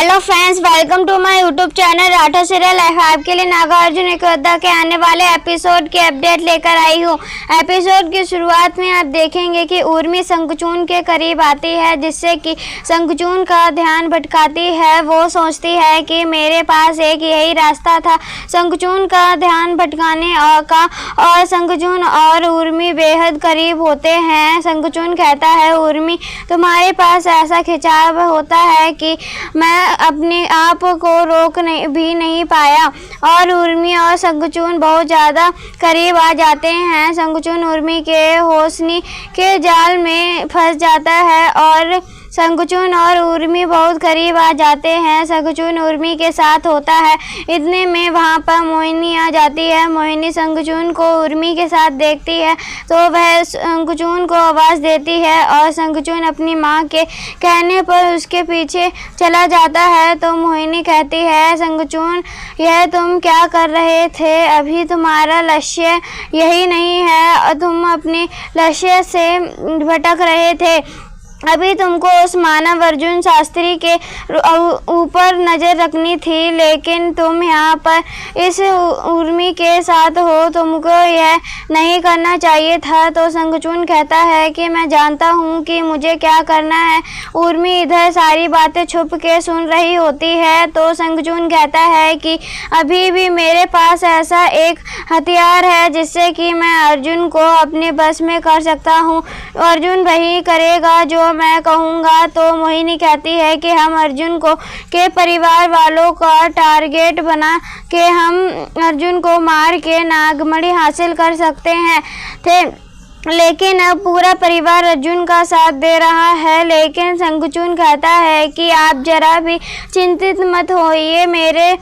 Hello friends, welcome to my YouTube channel Rathore serial life. आपके लिए नागार्जुन योद्धा के आने वाले एपिसोड की अपडेट लेकर आई हूँ। एपिसोड की शुरुआत में आप देखेंगे कि उर्मी शंखचूड़ के करीब आती है, जिससे कि शंखचूड़ का ध्यान भटकाती है। वो सोचती है कि मेरे पास एक यही रास्ता था शंखचूड़ का ध्यान भटकाने का, और शंखचूड़ और उर्मी बेहद करीब होते हैं। शंखचूड़ कहता है, उर्मी तुम्हारे पास ऐसा खिंचाव होता है कि मैं अपने आप को रोक भी नहीं पाया। और उर्मी और शंखचूड़ बहुत ज़्यादा करीब आ जाते हैं। शंखचूड़ उर्मी के हौसले के जाल में फंस जाता है और शंखचूड़ और उर्मी बहुत करीब आ जाते हैं। शंखचूड़ उर्मी के साथ होता है। इतने में वहाँ पर मोहिनी आ जाती है। मोहिनी शंखचूड़ को उर्मी के साथ देखती है तो वह शंखचूड़ को आवाज़ देती है और शंखचूड़ अपनी माँ के कहने पर उसके पीछे चला जाता है। तो मोहिनी कहती है, शंखचूड़ यह तुम क्या कर रहे थे? अभी तुम्हारा लक्ष्य यही नहीं है, तुम अपने लक्ष्य से भटक रहे थे। अभी तुमको उस मानव अर्जुन शास्त्री के ऊपर नज़र रखनी थी, लेकिन तुम यहाँ पर इस उर्मी के साथ हो। तुमको यह नहीं करना चाहिए था। तो शंखचूड़ कहता है कि मैं जानता हूँ कि मुझे क्या करना है। उर्मी इधर सारी बातें छुप के सुन रही होती है। तो शंखचूड़ कहता है कि अभी भी मेरे पास ऐसा एक हथियार है जिससे कि मैं अर्जुन को अपने बस में कर सकता हूँ। अर्जुन वही करेगा जो मैं कहूँगा। तो मोहिनी कहती है कि हम अर्जुन को के परिवार वालों का टारगेट बना के हम अर्जुन को मार के नागमणि हासिल कर सकते थे, लेकिन अब पूरा परिवार अर्जुन का साथ दे रहा है। लेकिन शंखचूड़ कहता है कि आप जरा भी चिंतित मत होइए, मेरे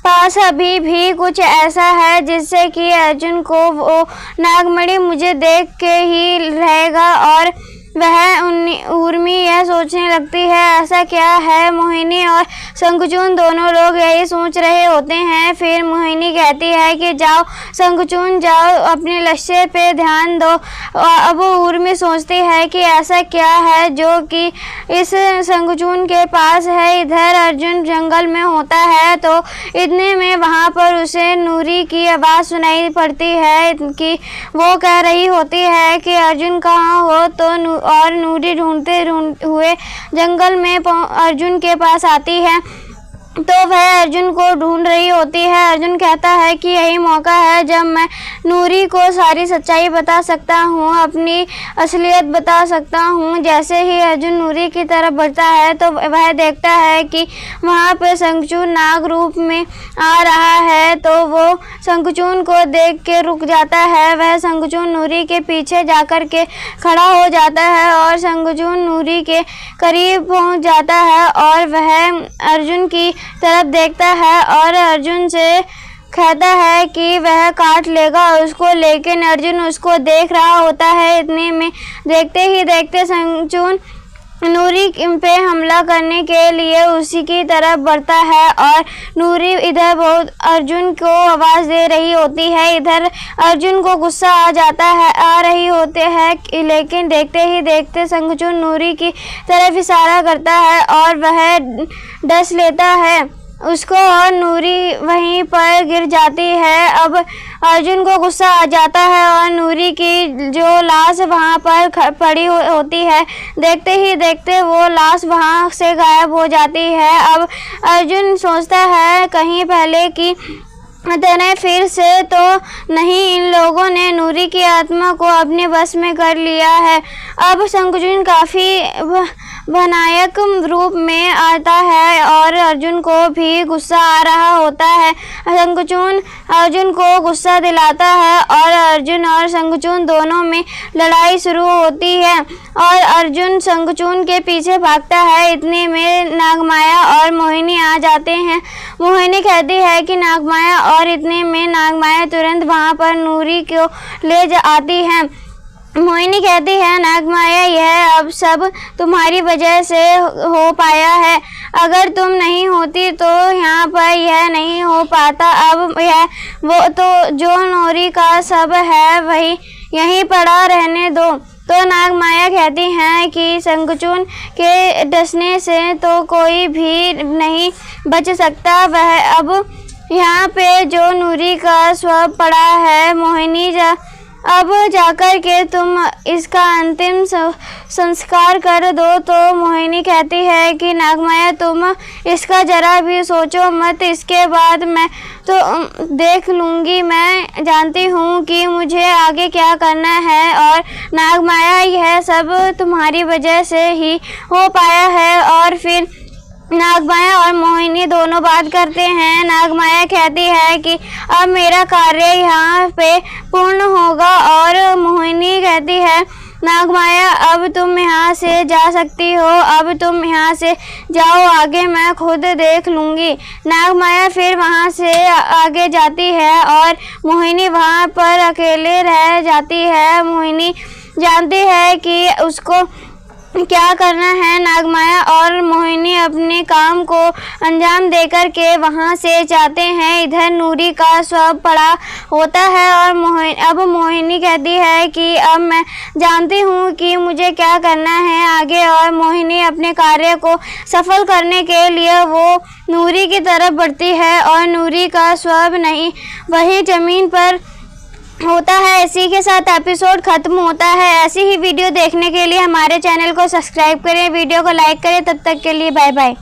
पास अभी भी कुछ ऐसा है जिससे कि अर्जुन को वो नागमणि मुझे देख के ही रहेगा। और वह उर्मी यह सोचने लगती है, ऐसा क्या है? मोहिनी और शंखचूड़ दोनों लोग यही सोच रहे होते हैं। फिर मोहिनी कहती है कि जाओ शंखचूड़, जाओ अपने लक्ष्य पे ध्यान दो। अब उर्मी सोचती है कि ऐसा क्या है जो कि इस शंखचूड़ के पास है। इधर अर्जुन जंगल में होता है तो इतने में वहाँ पर उसे नूरी की आवाज़ सुनाई पड़ती है कि वो कह रही होती है कि अर्जुन कहाँ हो। तो और नूरी ढूंढते हुए जंगल में अर्जुन के पास आती है। तो वह अर्जुन को ढूंढ रही होती है। अर्जुन कहता है कि यही मौका है जब मैं नूरी को सारी सच्चाई बता सकता हूँ, अपनी असलियत बता सकता हूँ। जैसे ही अर्जुन नूरी की तरफ बढ़ता है तो वह देखता है कि वहाँ पर शंखचूड़ नाग रूप में आ रहा है। तो वो शंखचूड़ को देख के रुक जाता है। वह शंखचूड़ नूरी के पीछे जाकर के खड़ा हो जाता है और शंखचूड़ नूरी के करीब पहुँच जाता है और वह अर्जुन की तरफ देखता है और अर्जुन से कहता है कि वह काट लेगा उसको, लेकिन अर्जुन उसको देख रहा होता है। इतने में देखते ही देखते शंखचूड़ नूरी पे हमला करने के लिए उसी की तरफ बढ़ता है और नूरी इधर बहुत अर्जुन को आवाज़ दे रही होती है। इधर अर्जुन को गुस्सा आ रही होते हैं, लेकिन देखते ही देखते शंखचूड़ नूरी की तरफ इशारा करता है और वह डस लेता है उसको और नूरी वहीं पर गिर जाती है। अब अर्जुन को गुस्सा आ जाता है और नूरी की जो लाश वहाँ पर पड़ी होती है, देखते ही देखते वो लाश वहाँ से गायब हो जाती है। अब अर्जुन सोचता है कहीं पहले कि तेने फिर से तो नहीं इन लोगों ने नूरी की आत्मा को अपने बस में कर लिया है। अब शंखचूड़ काफ़ी भयानक रूप में आता है और अर्जुन को भी गुस्सा आ रहा होता है। शंखचूड़ अर्जुन को गुस्सा दिलाता है और अर्जुन और शंखचूड़ दोनों में लड़ाई शुरू होती है और अर्जुन शंखचूड़ के पीछे भागता है। इतने में नागमाया और मोहिनी आ जाते हैं। मोहिनी कहती है कि नागमाया, और इतने में नागमाया तुरंत वहाँ पर नूरी को ले आती है। मोहिनी कहती है, नागमाया यह अब सब तुम्हारी वजह से हो पाया है। अगर तुम नहीं होती तो यहाँ पर यह नहीं हो पाता। अब यह वो तो जो नूरी का सब है वही यहीं पड़ा रहने दो। तो नागमाया कहती हैं कि संगचून के डसने से तो कोई भी नहीं बच सकता। वह अब यहाँ पे जो नूरी का शव पड़ा है, मोहिनी अब जाकर के तुम इसका अंतिम संस्कार कर दो। तो मोहिनी कहती है कि नागमाया तुम इसका जरा भी सोचो मत, इसके बाद मैं तो देख लूँगी। मैं जानती हूँ कि मुझे आगे क्या करना है और नागमाया यह सब तुम्हारी वजह से ही हो पाया है। और फिर नागमाया और मोहिनी दोनों बात करते हैं। नागमाया कहती है कि अब मेरा कार्य यहाँ पे पूर्ण होगा और मोहिनी कहती है नागमाया अब तुम यहाँ से जा सकती हो, अब तुम यहाँ से जाओ, आगे मैं खुद देख लूँगी। नागमाया फिर वहाँ से आगे जाती है और मोहिनी वहाँ पर अकेले रह जाती है। मोहिनी जानती है कि उसको क्या करना है। नागमाया और मोहिनी अपने काम को अंजाम देकर के वहाँ से जाते हैं। इधर नूरी का शव पड़ा होता है और अब मोहिनी कहती है कि अब मैं जानती हूँ कि मुझे क्या करना है आगे। और मोहिनी अपने कार्य को सफल करने के लिए वो नूरी की तरफ बढ़ती है और नूरी का शव नहीं वही ज़मीन पर होता है। इसी के साथ एपिसोड खत्म होता है। ऐसी ही वीडियो देखने के लिए हमारे चैनल को सब्सक्राइब करें, वीडियो को लाइक करें। तब तक के लिए बाय बाय।